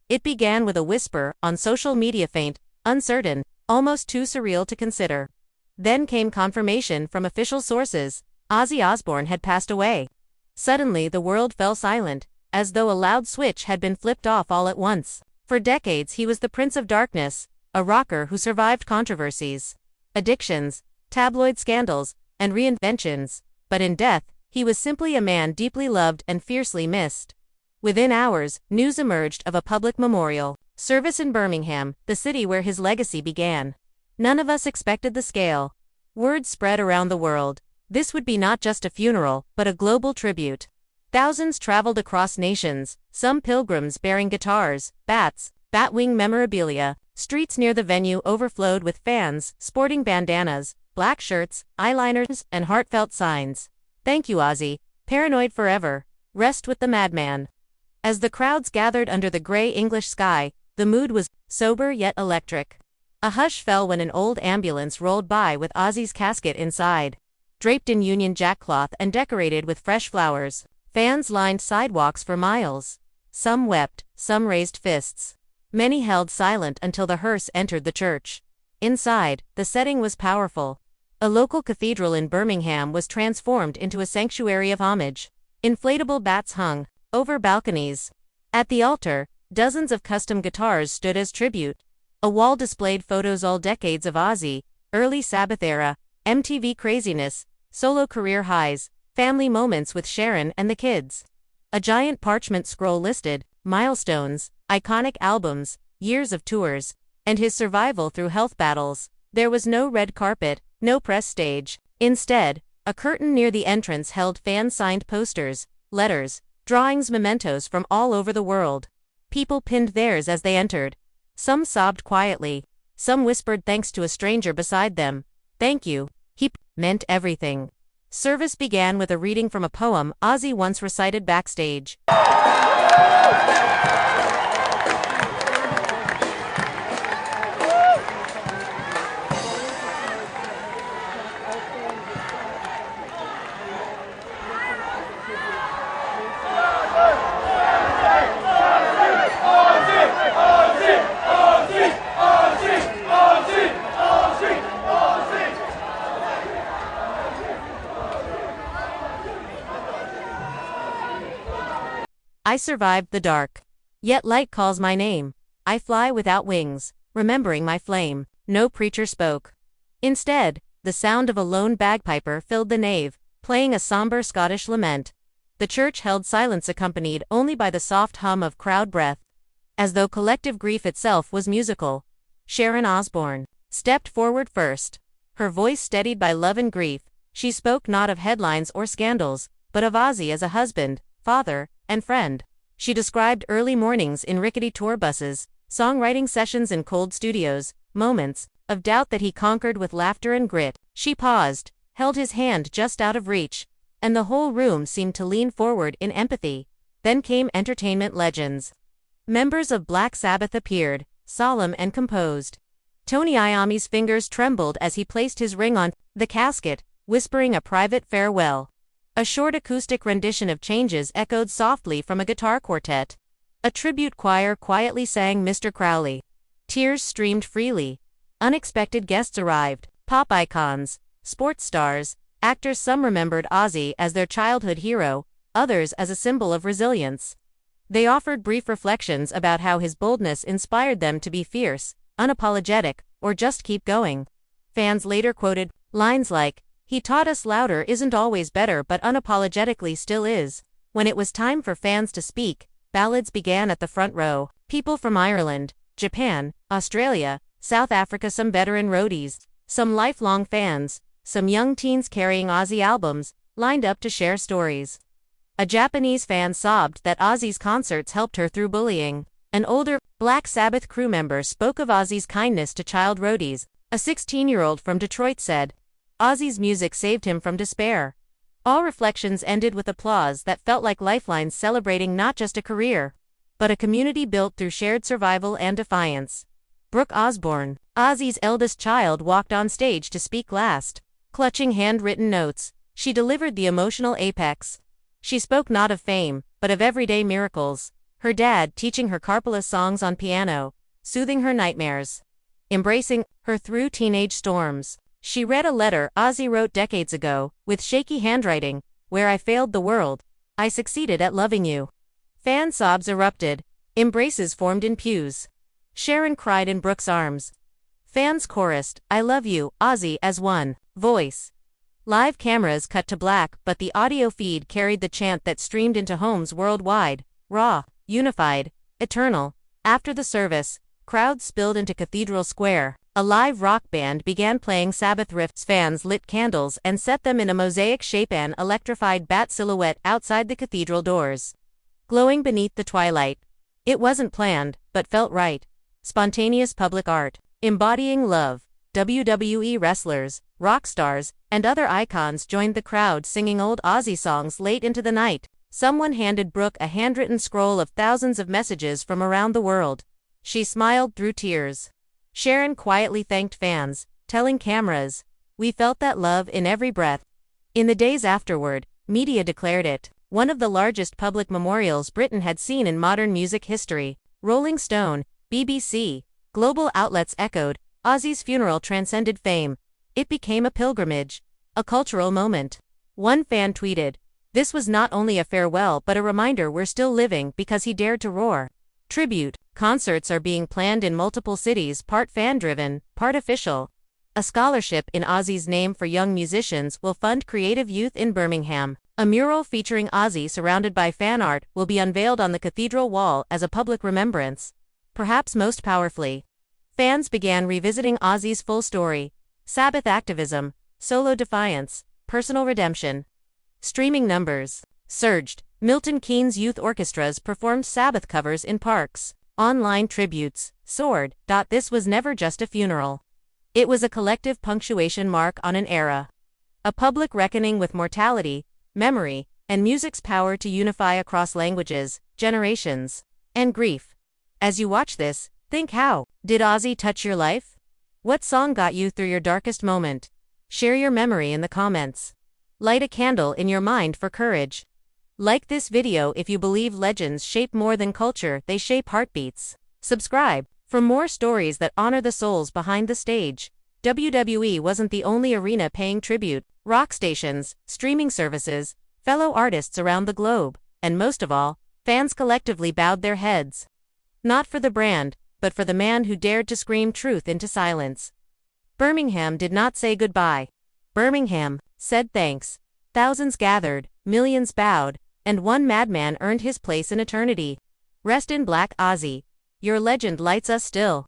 It began with a whisper, on social media, faint, uncertain, almost too surreal to consider. Then came confirmation from official sources: Ozzy Osbourne had passed away. Suddenly the world fell silent, as though a loud switch had been flipped off all at once. For decades he was the Prince of Darkness, a rocker who survived controversies, addictions, tabloid scandals, and reinventions. But in death, he was simply a man deeply loved and fiercely missed. Within hours, news emerged of a public memorial service in Birmingham, the city where his legacy began. None of us expected the scale. Word spread around the world. This would be not just a funeral, but a global tribute. Thousands traveled across nations, some pilgrims bearing guitars, bats, Batwing memorabilia. Streets near the venue overflowed with fans, sporting bandanas, black shirts, eyeliners, and heartfelt signs. "Thank you, Ozzy. Paranoid forever. Rest with the madman." As the crowds gathered under the gray English sky, the mood was sober yet electric. A hush fell when an old ambulance rolled by with Ozzy's casket inside. Draped in Union Jack cloth and decorated with fresh flowers, fans lined sidewalks for miles. Some wept, some raised fists. Many held silent until the hearse entered the church. Inside, the setting was powerful. A local cathedral in Birmingham was transformed into a sanctuary of homage. Inflatable bats hung over balconies. At the altar, dozens of custom guitars stood as tribute. A wall displayed photos all decades of Ozzy, early Sabbath era, MTV craziness, solo career highs, family moments with Sharon and the kids. A giant parchment scroll listed milestones, iconic albums, years of tours, and his survival through health battles. There was no red carpet, no press stage. Instead, a curtain near the entrance held fan-signed posters, letters, drawings, mementos from all over the world. People pinned theirs as they entered. Some sobbed quietly. Some whispered thanks to a stranger beside them. "Thank you. He meant everything." Service began with a reading from a poem Ozzy once recited backstage. "I survived the dark. Yet light calls my name. I fly without wings, remembering my flame." No preacher spoke. Instead, the sound of a lone bagpiper filled the nave, playing a somber Scottish lament. The church held silence accompanied only by the soft hum of crowd breath. As though collective grief itself was musical, Sharon Osbourne stepped forward first. Her voice steadied by love and grief, she spoke not of headlines or scandals, but of Ozzy as a husband, father, and friend. She described early mornings in rickety tour buses, songwriting sessions in cold studios, moments of doubt that he conquered with laughter and grit. She paused, held his hand just out of reach, and the whole room seemed to lean forward in empathy. Then came entertainment legends. Members of Black Sabbath appeared, solemn and composed. Tony Iommi's fingers trembled as he placed his ring on the casket, whispering a private farewell. A short acoustic rendition of Changes echoed softly from a guitar quartet. A tribute choir quietly sang Mr. Crowley. Tears streamed freely. Unexpected guests arrived, pop icons, sports stars, actors. Some remembered Ozzy as their childhood hero, others as a symbol of resilience. They offered brief reflections about how his boldness inspired them to be fierce, unapologetic, or just keep going. Fans later quoted lines like, "He taught us louder isn't always better but unapologetically still is." When it was time for fans to speak, ballads began at the front row. People from Ireland, Japan, Australia, South Africa, some veteran roadies, some lifelong fans, some young teens carrying Ozzy albums, lined up to share stories. A Japanese fan sobbed that Ozzy's concerts helped her through bullying. An older Black Sabbath crew member spoke of Ozzy's kindness to child roadies. A 16-year-old from Detroit said, "Ozzy's music saved him from despair." All reflections ended with applause that felt like lifelines celebrating not just a career, but a community built through shared survival and defiance. Brooke Osbourne, Ozzy's eldest child, walked on stage to speak last. Clutching handwritten notes, she delivered the emotional apex. She spoke not of fame, but of everyday miracles. Her dad teaching her Carpala songs on piano, soothing her nightmares, embracing her through teenage storms. She read a letter Ozzy wrote decades ago, with shaky handwriting, "Where I failed the world, I succeeded at loving you." Fan sobs erupted. Embraces formed in pews. Sharon cried in Brooke's arms. Fans chorused, "I love you, Ozzy," as one voice. Live cameras cut to black, but the audio feed carried the chant that streamed into homes worldwide, raw, unified, eternal. After the service, crowds spilled into Cathedral Square. A live rock band began playing Sabbath riffs. Fans lit candles and set them in a mosaic shape, an electrified bat silhouette outside the cathedral doors, glowing beneath the twilight. It wasn't planned, but felt right. Spontaneous public art, embodying love. WWE wrestlers, rock stars, and other icons joined the crowd singing old Ozzy songs late into the night. Someone handed Brooke a handwritten scroll of thousands of messages from around the world. She smiled through tears. Sharon quietly thanked fans, telling cameras, "We felt that love in every breath." In the days afterward, media declared it one of the largest public memorials Britain had seen in modern music history. Rolling Stone, BBC, global outlets echoed, Ozzy's funeral transcended fame. It became a pilgrimage, a cultural moment. One fan tweeted, "This was not only a farewell but a reminder we're still living because he dared to roar." Tribute concerts are being planned in multiple cities, part fan-driven, part official. A scholarship in Ozzy's name for young musicians will fund creative youth in Birmingham. A mural featuring Ozzy surrounded by fan art will be unveiled on the cathedral wall as a public remembrance. Perhaps most powerfully, fans began revisiting Ozzy's full story: Sabbath activism, solo defiance, personal redemption. Streaming numbers surged. Milton Keynes youth orchestras performed Sabbath covers in parks. Online tributes soared. This was never just a funeral. It was a collective punctuation mark on an era. A public reckoning with mortality, memory, and music's power to unify across languages, generations, and grief. As you watch this, think, how did Ozzy touch your life? What song got you through your darkest moment? Share your memory in the comments. Light a candle in your mind for courage. Like this video if you believe legends shape more than culture, they shape heartbeats. Subscribe for more stories that honor the souls behind the stage. WWE wasn't the only arena paying tribute. Rock stations, streaming services, fellow artists around the globe, and most of all, fans collectively bowed their heads. Not for the brand, but for the man who dared to scream truth into silence. Birmingham did not say goodbye. Birmingham said thanks. Thousands gathered, millions bowed, and one madman earned his place in eternity. Rest in black, Ozzy. Your legend lights us still.